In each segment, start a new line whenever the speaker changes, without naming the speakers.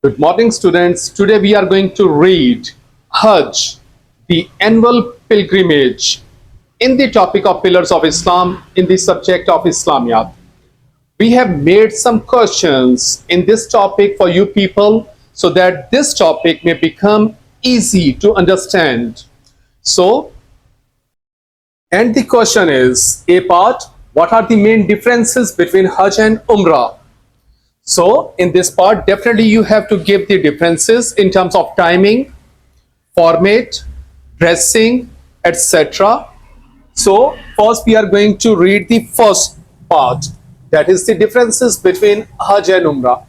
Good morning, students. Today we are going to read Hajj, the annual pilgrimage, in the topic of pillars of Islam in the subject of Islamiyat. We have made some questions in this topic for you people so that this topic may become easy to understand. So, and the question is A part, what are the main differences between Hajj and Umrah? So in this part, definitely you have to give the differences in terms of timing, format, dressing, etc. So first we are going to read the first part, that is the differences between Hajj and Umrah.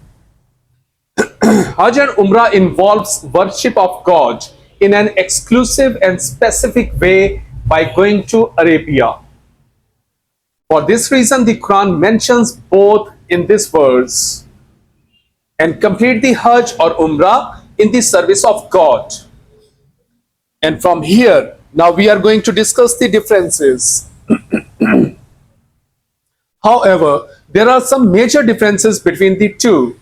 Hajj and Umrah involves worship of God in an exclusive and specific way by going to Arabia. For this reason, the Quran mentions both in this verse. And complete the Hajj or Umrah in the service of God. And from here, now we are going to discuss the differences. However, there are some major differences between the two.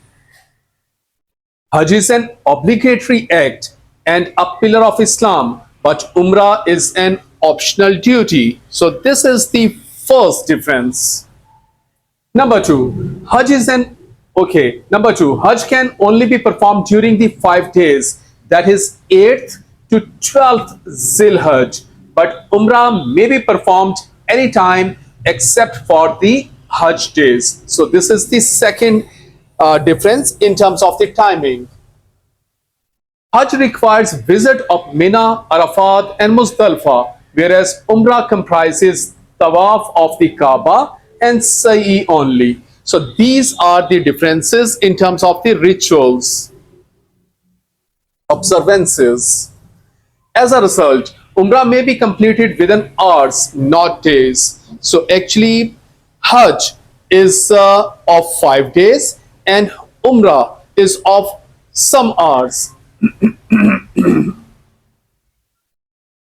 Hajj is an obligatory act and a pillar of Islam, but Umrah is an optional duty. So this is the first difference. Number two, Hajj can only be performed during the 5 days, that is 8th to 12th Zilhajj, but Umrah may be performed anytime except for the Hajj days. So this is the second difference in terms of the timing. Hajj requires visit of Mina, Arafat and Muzdalifah, whereas Umrah comprises tawaf of the Kaaba and Sa'i only. So these are the differences in terms of the rituals, observances. As a result, Umrah may be completed within hours, not days. So actually, Hajj is of 5 days and Umrah is of some hours.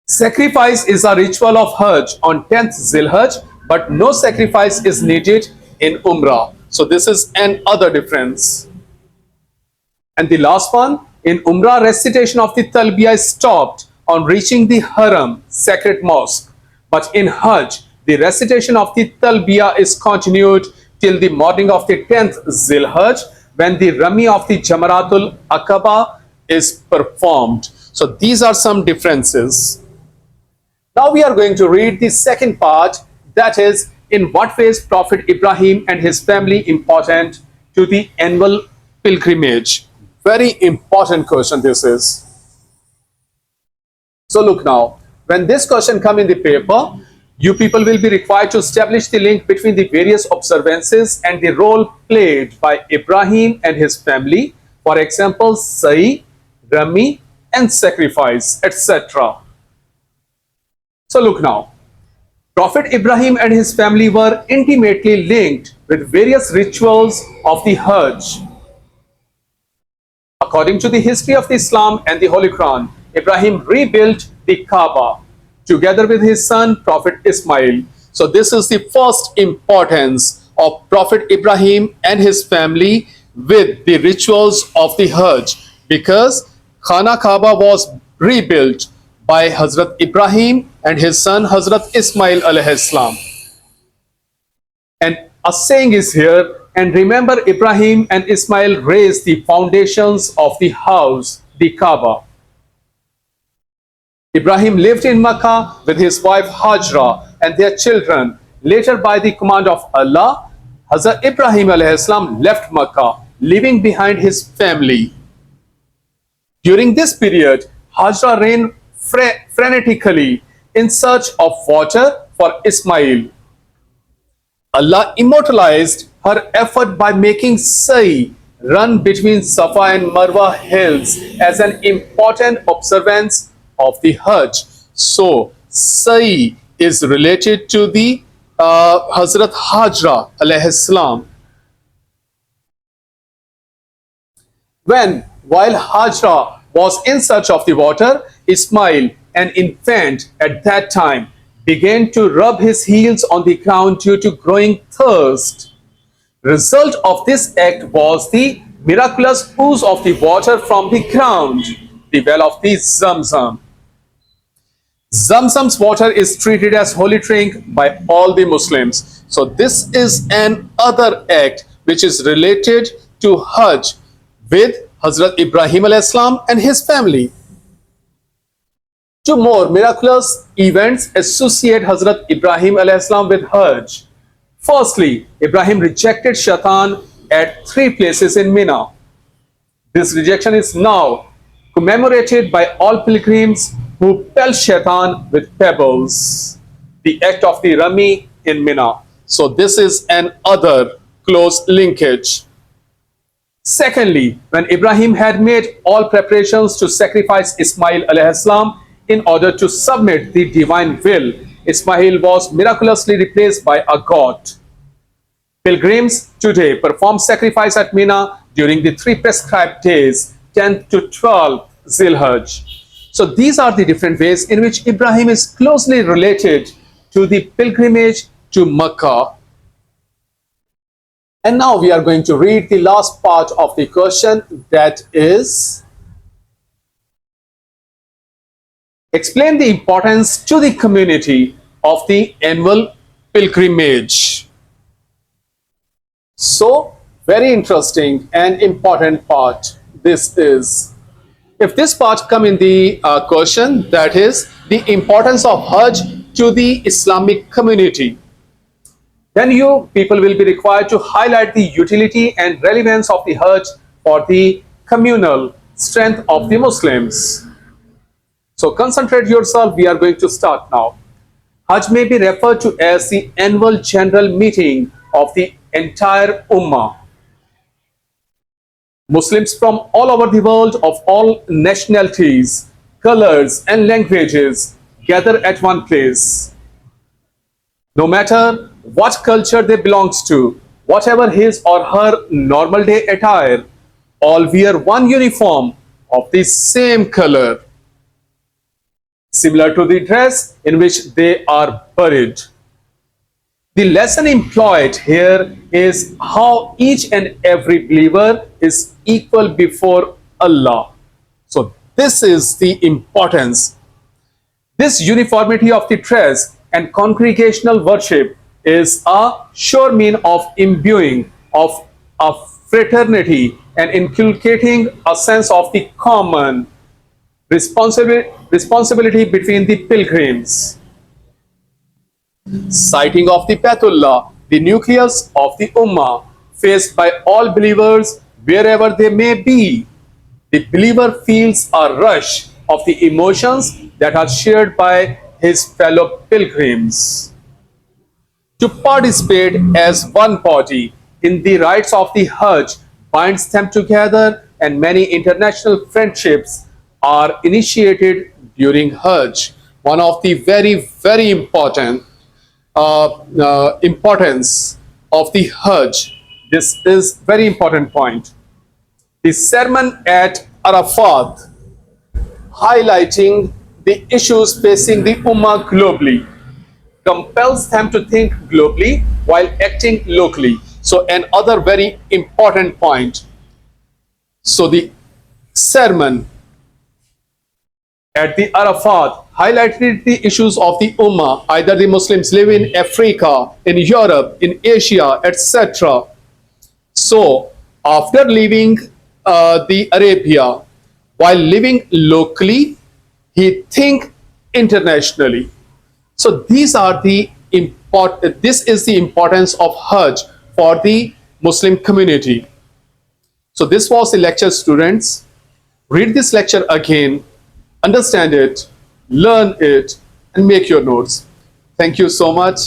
Sacrifice is a ritual of Hajj on 10th Zilhajj, but no sacrifice is needed in Umrah. So this is another difference. And the last one, in Umrah, recitation of the Talbiyah is stopped on reaching the Haram, sacred mosque. But in Hajj, the recitation of the Talbiyah is continued till the morning of the 10th Zilhajj, when the Rami of the Jamaratul Aqaba is performed. So these are some differences. Now we are going to read the second part, that is, in what way is Prophet Ibrahim and his family important to the annual pilgrimage? Very important question this is. So look now, when this question comes in the paper, you people will be required to establish the link between the various observances and the role played by Ibrahim and his family. For example, Sa'i, Rami and sacrifice, etc. So look now. Prophet Ibrahim and his family were intimately linked with various rituals of the Hajj. According to the history of Islam and the Holy Quran, Ibrahim rebuilt the Kaaba together with his son Prophet Ismail. So this is the first importance of Prophet Ibrahim and his family with the rituals of the Hajj, because Khana Kaaba was rebuilt by Hazrat Ibrahim and his son Hazrat Ismail alayhi salam. And a saying is here, and remember Ibrahim and Ismail raised the foundations of the house, the Kaaba. Ibrahim lived in Makkah with his wife Hajra and their children. Later, by the command of Allah, Hazrat Ibrahim alayhi salam left Makkah, leaving behind his family. During this period, Hajra ran frenetically in search of water for Ismail. Allah immortalized her effort by making Sa'i run between Safa and Marwa hills as an important observance of the Hajj. So Sa'i is related to the Hazrat Hajra alayhi salam. While Hajra was in search of the water, Ismail, an infant at that time, began to rub his heels on the ground due to growing thirst. Result of this act was the miraculous ooze of the water from the ground, the well of the Zamzam. Zamzam's water is treated as holy drink by all the Muslims. So this is an other act which is related to Hajj with Hazrat Ibrahim alayhi salam and his family. Two more miraculous events associate Hazrat Ibrahim alayhi salam with Hajj. Firstly, Ibrahim rejected Shaitan at 3 places in Mina. This rejection is now commemorated by all pilgrims who pelt Shaitan with pebbles, the act of the Rami in Mina. So this is an other close linkage. Secondly, when Ibrahim had made all preparations to sacrifice Ismail alayhi salam in order to submit the divine will, Ismail was miraculously replaced by a god. Pilgrims today perform sacrifice at Mina during the 3 prescribed days, 10th to 12th Zilhajj. So these are the different ways in which Ibrahim is closely related to the pilgrimage to Makkah. And now we are going to read the last part of the question, that is, explain the importance to the community of the annual pilgrimage. So, very interesting and important part this is. If this part come in the question, that is the importance of Hajj to the Islamic community, then you people will be required to highlight the utility and relevance of the Hajj for the communal strength of the Muslims. So concentrate yourself, we are going to start now. Hajj may be referred to as the annual general meeting of the entire Ummah. Muslims from all over the world of all nationalities, colors and languages gather at one place. No matter what culture they belongs to, whatever his or her normal day attire, all wear one uniform of the same color, similar to the dress in which they are buried. The lesson employed here is how each and every believer is equal before Allah. So this is the importance. This uniformity of the dress and congregational worship is a sure mean of imbuing of a fraternity and inculcating a sense of the common responsibility between the pilgrims. Sighting of the Baitullah, the nucleus of the Ummah, faced by all believers wherever they may be. The believer feels a rush of the emotions that are shared by his fellow pilgrims. To participate as one body in the rites of the Hajj binds them together, and many international friendships are initiated during Hajj. One of the very important importance of the Hajj. This is very important point. The sermon at Arafat, highlighting the issues facing the Ummah globally, compels them to think globally while acting locally. So another very important point. So the sermon at the Arafat highlighted the issues of the Ummah, either the Muslims live in Africa, in Europe, in Asia, etc. So after leaving the Arabia, while living locally, he think internationally. So these are the this is the importance of Hajj for the Muslim community. So this was the lecture, students. Read this lecture again, understand it, learn it, and make your notes. Thank you so much.